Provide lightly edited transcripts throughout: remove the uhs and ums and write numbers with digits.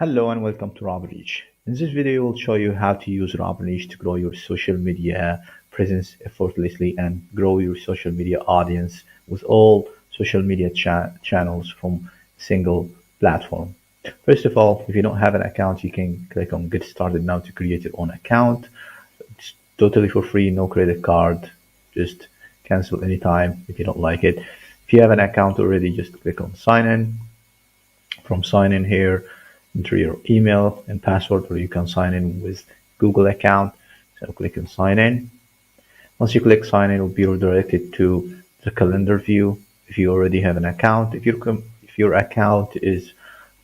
Hello and welcome to RobinReach. In this video, we'll show you how to use RobinReach to grow your social media presence effortlessly and grow your social media audience with all social media channels from single platform. First of all, if you don't have an account, you can click on Get Started Now to create your own account. It's totally for free, no credit card. Just cancel anytime if you don't like it. If you have an account already, just click on Sign In. From Sign In here, enter your email and password, or you can sign in with Google account. So click on sign in. Once you click sign in, you'll be redirected to the calendar view. If you already have an account, if your account is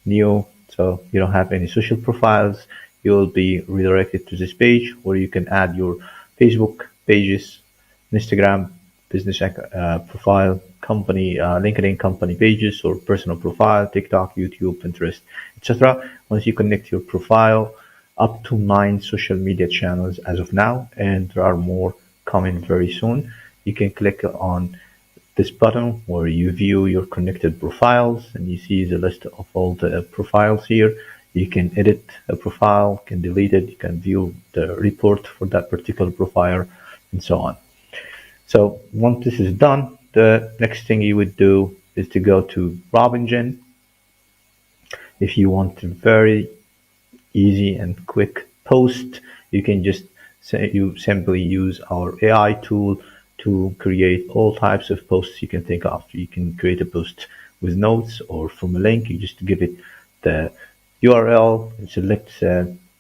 new, so you don't have any social profiles, you'll be redirected to this page where you can add your Facebook pages, Instagram business profile, company, LinkedIn company pages or personal profile, TikTok, YouTube, Pinterest, etc. Once you connect your profile, up to 9 social media channels as of now, and there are more coming very soon. You can click on this button where you view your connected profiles and you see the list of all the profiles here. You can edit a profile, can delete it, you can view the report for that particular profile, and so on. So once this is done, the next thing you would do is to go to RobinGen. If you want a very easy and quick post, you can just say you simply use our AI tool to create all types of posts you can think of. You can create a post with notes or from a link. You just give it the URL and select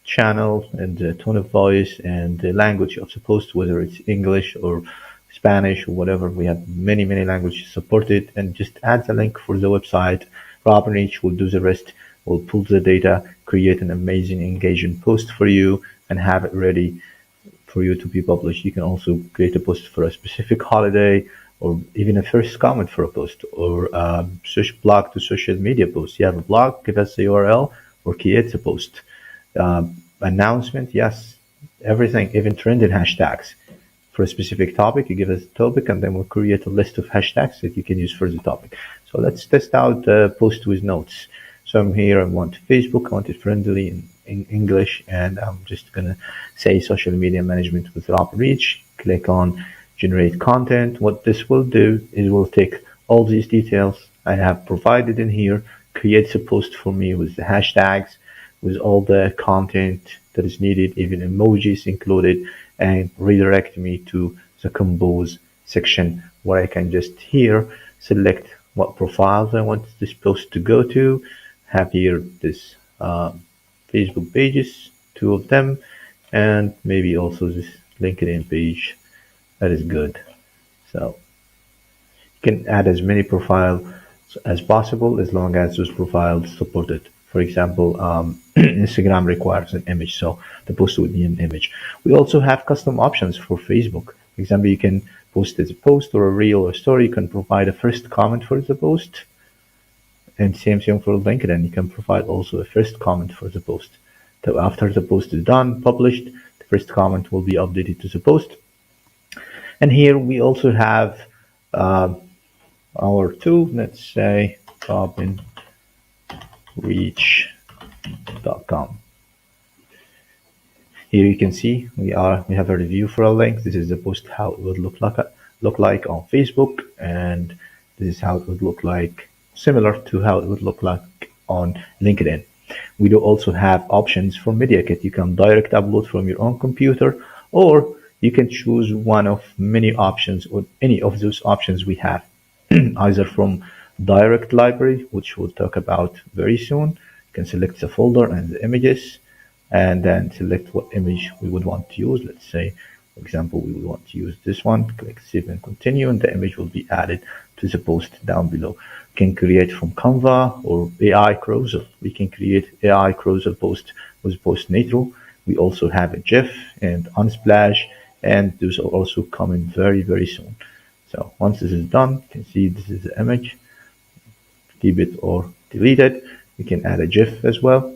channel and the tone of voice and the language of the post, whether it's English or Spanish or whatever. We have many languages supported, and just add the link for the website. RobinReach will do the rest. Will pull the data, create an amazing engaging post for you, and have it ready for you to be published. You can also create a post for a specific holiday, or even a first comment for a post, or a blog to social media post. You have a blog, give us the URL, or create a post. Announcement, yes, everything, even trending hashtags. For a specific topic, you give us a topic, and then we'll create a list of hashtags that you can use for the topic. So let's test out the post with notes. So I'm here, I want Facebook, I want it friendly in English, and I'm just gonna say social media management with RobinReach. Click on generate content. What this will do is it will take all these details I have provided in here, creates a post for me with the hashtags, with all the content that is needed, even emojis included, and redirect me to the compose section where I can just here select what profiles I want this post to go to. Have here this Facebook pages, 2 of them, and maybe also this LinkedIn page. That is good. So you can add as many profiles as possible as long as those profiles supported. For example, Instagram requires an image, so the post would be an image. We also have custom options for Facebook. For example, you can post as a post or a reel or story. You can provide a first comment for the post. And same thing for LinkedIn. You can provide also a first comment for the post. So after the post is done, published, the first comment will be updated to the post. And here we also have our tool. Let's say RobinReach.com. Here you can see we have a review for a link. This is the post how it would look like on Facebook, and this is how it would look like, similar to how it would look like on LinkedIn. We do also have options for Media Kit. You can direct upload from your own computer, or you can choose one of many options, or any of those options we have, either from direct library, which we'll talk about very soon. You can select the folder and the images, and then select what image we would want to use. Let's say, for example, we would want to use this one. Click Save and Continue, and the image will be added to the post down below. We can create from Canva or AI Carousel. We can create AI Carousel post with Post Nitro. We also have a GIF and Unsplash, and those are also coming very soon. So once this is done, you can see this is the image. Keep it or delete it. We can add a GIF as well.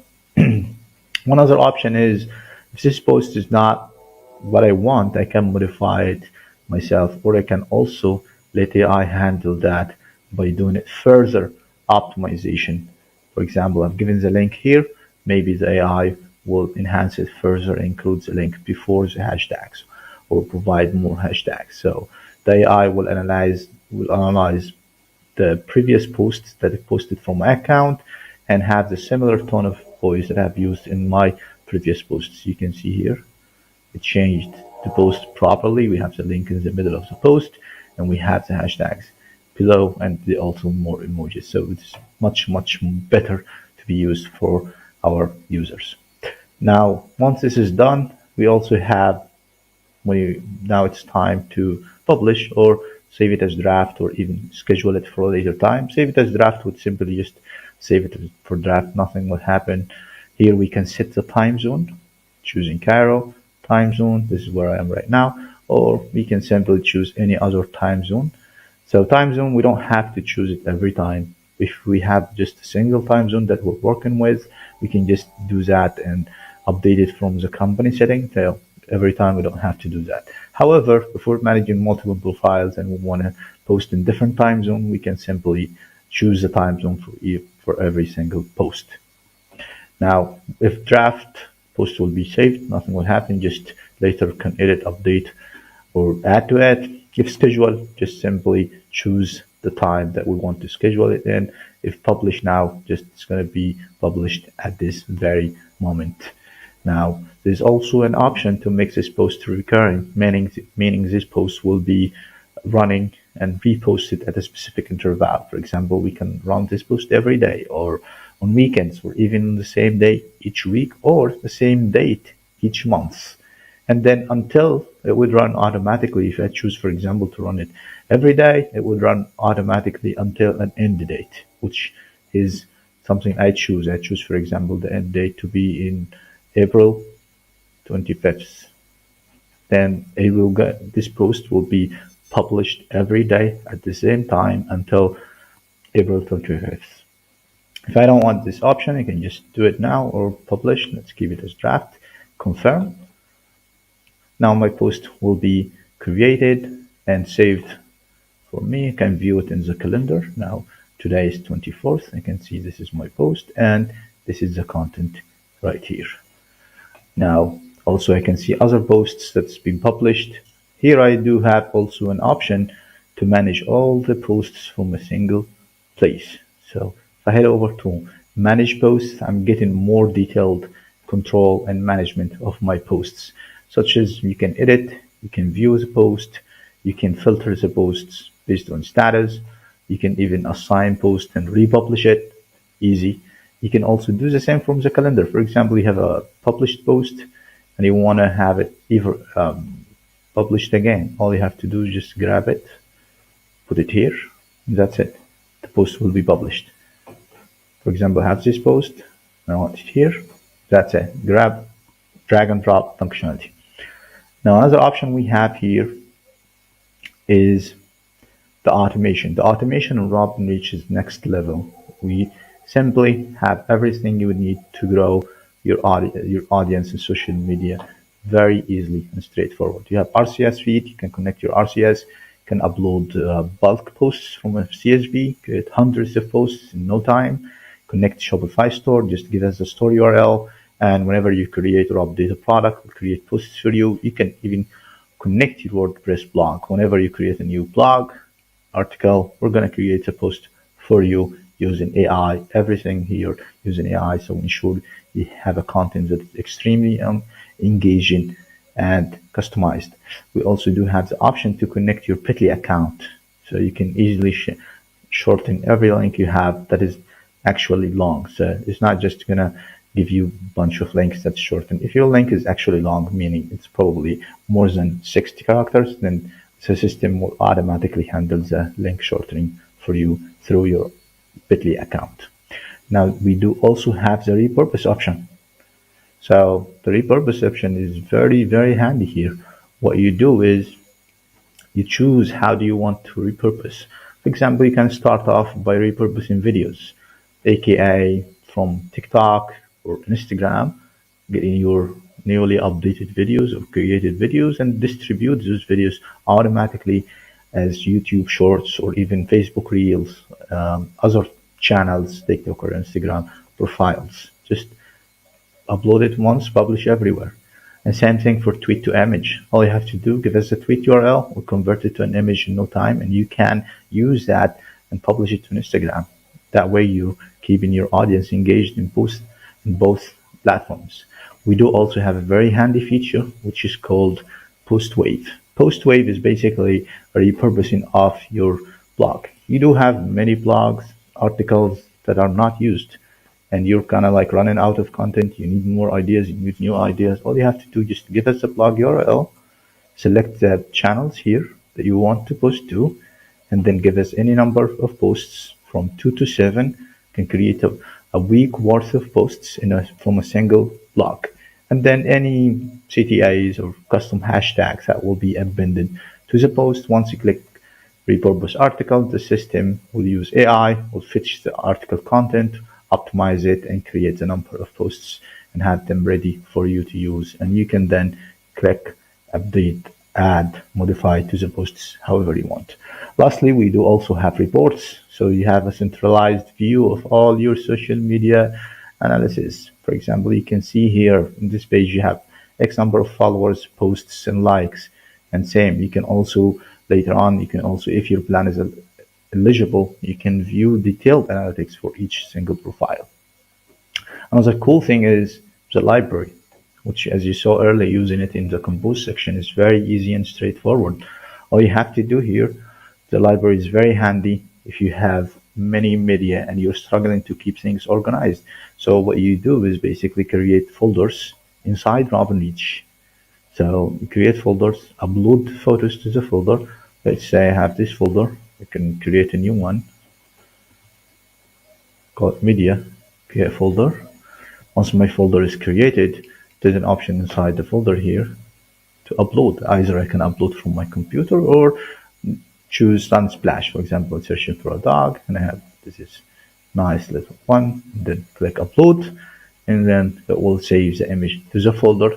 One other option is, if this post is not what I want, I can modify it myself, or I can also let AI handle that by doing it further optimization. For example, I've given the link here. maybe the AI will enhance it further and include the link before the hashtags or provide more hashtags. So the AI will analyze the previous posts that it posted from my account and have the similar tone of voice that I've used in my previous posts. You can see here it changed the post properly. We have the link in the middle of the post and we have the hashtags below and also more emojis. So it's much, much better to be used for our users. Now, once this is done, we also have now it's time to publish or save it as draft or even schedule it for a later time. Save it as draft would simply just save it for draft. Nothing will happen. Here we can set the time zone, choosing Cairo time zone. This is where I am right now. Or we can simply choose any other time zone. So time zone, we don't have to choose it every time. If we have just a single time zone that we're working with, we can just do that and update it from the company setting. So every time we don't have to do that. However, if we're managing multiple profiles and we want to post in different time zone, we can simply choose the time zone for every single post. Now, if draft post will be saved, nothing will happen. Just later can edit, update, or add to it. If schedule, just simply choose the time that we want to schedule it in. If publish now, just it's going to be published at this very moment. Now, there's also an option to make this post recurring, meaning this post will be running and reposted at a specific interval. For example, we can run this post every day or on weekends or even on the same day each week or the same date each month. And then until it would run automatically. If I choose, for example, to run it every day, it would run automatically until an end date, which is something I choose. I choose, for example, the end date to be in April 25th. Then this post will be published every day at the same time until April 25th. If I don't want this option, I can just do it now or publish. Let's keep it as draft. Confirm. Now my post will be created and saved for me. I can view it in the calendar. Now today is 24th. I can see this is my post and this is the content right here. Now also I can see other posts that's been published. Here I do have also an option to manage all the posts from a single place. So if I head over to manage posts, I'm getting more detailed control and management of my posts, such as you can edit, you can view the post, you can filter the posts based on status, you can even assign post and republish it, easy. You can also do the same from the calendar. For example, you have a published post and you want to have it either published again. All you have to do is just grab it, put it here, and that's it. The post will be published. For example, I have this post, I want it here, that's it. Grab, drag and drop functionality. Now, another option we have here is the automation. The automation on RobinReach is next level. We simply have everything you would need to grow your audience in social media very easily and straightforward. You have RCS feed, you can connect your RCS, you can upload bulk posts from a CSV, create hundreds of posts in no time, connect Shopify store, just give us the store URL, and whenever you create or update a product, we'll create posts for you. You can even connect your WordPress blog. Whenever you create a new blog article, we're going to create a post for you using AI, everything here using AI. So ensure you have a content that is extremely engaging and customized. We also do have the option to connect your Bitly account. So you can easily shorten every link you have that is actually long. So it's not just going to give you a bunch of links that's shortened. If your link is actually long, meaning it's probably more than 60 characters, then the system will automatically handle the link shortening for you through your Bitly account. Now, we do also have the repurpose option. So the repurpose option is very, very handy here. What you do is you choose how do you want to repurpose. For example, you can start off by repurposing videos, aka from TikTok or Instagram, getting your newly updated videos or created videos and distribute those videos automatically as YouTube Shorts or even Facebook Reels, other channels, TikTok or Instagram profiles. Just upload it once, publish everywhere. And same thing for tweet to image. All you have to do, give us a tweet URL, we'll convert it to an image in no time, and you can use that and publish it to Instagram. That way you're keeping your audience engaged in both platforms. We do also have a very handy feature which is called Post Wave. Post Wave is basically a repurposing of your blog. You do have many blogs, articles that are not used, and you're kind of like running out of content. You need more ideas, you need new ideas. All you have to do is just give us a blog URL, select the channels here that you want to post to, and then give us any number of posts from 2 to 7. You can create a week worth of posts from a single blog. And then any CTAs or custom hashtags that will be appended to the post. Once you click repurpose article, the system will use AI, will fetch the article content, optimize it, and create a number of posts and have them ready for you to use. And you can then click update, add, modify to the posts however you want. Lastly, we do also have reports. So you have a centralized view of all your social media analysis. For example, you can see here in this page, you have X number of followers, posts, and likes. And same, you can also later on, you can also, if your plan is eligible, you can view detailed analytics for each single profile. Another cool thing is the library, which, as you saw earlier, using it in the compose section is very easy and straightforward. All you have to do here, the library is very handy if you have many media and you're struggling to keep things organized. So what you do is basically create folders inside RobinReach. So you create folders, upload photos to the folder. Let's say I have this folder. I can create a new one called media, create folder. Once my folder is created, there's an option inside the folder here to upload. Either I can upload from my computer or choose Unsplash. For example, searching for a dog, and I have this nice little one. Then click upload, and then it will save the image to the folder,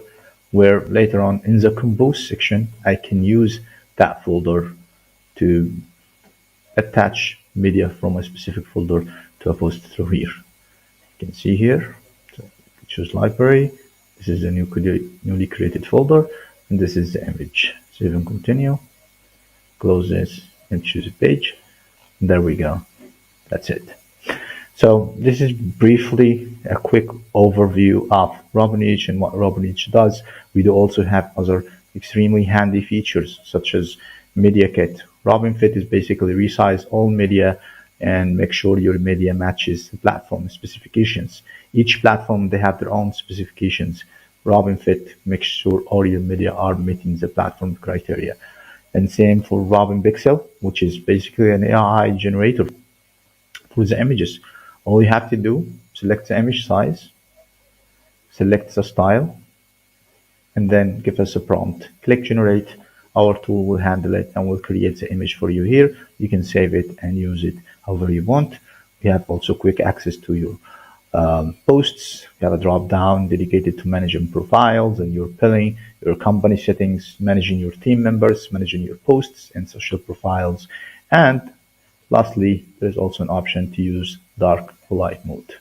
where later on in the compose section, I can use that folder to attach media from a specific folder to a post through here. You can see here, so choose library. This is the newly created folder, and this is the image. Save and continue. Close this and choose a page. And there we go. That's it. So this is briefly a quick overview of RobinReach and what RobinReach does. We do also have other extremely handy features such as Media Kit. RobinFit is basically resize all media and make sure your media matches the platform specifications. Each platform, they have their own specifications. RobinFit makes sure all your media are meeting the platform criteria. And same for RobinPixel, which is basically an AI generator for the images. All you have to do, select the image size, select the style, and then give us a prompt. Click generate. Our tool will handle it and will create the image for you here. You can save it and use it however you want. We have also quick access to your posts. We have a drop down dedicated to managing profiles and your billing, your company settings, managing your team members, managing your posts and social profiles. And lastly, there's also an option to use dark polite mode.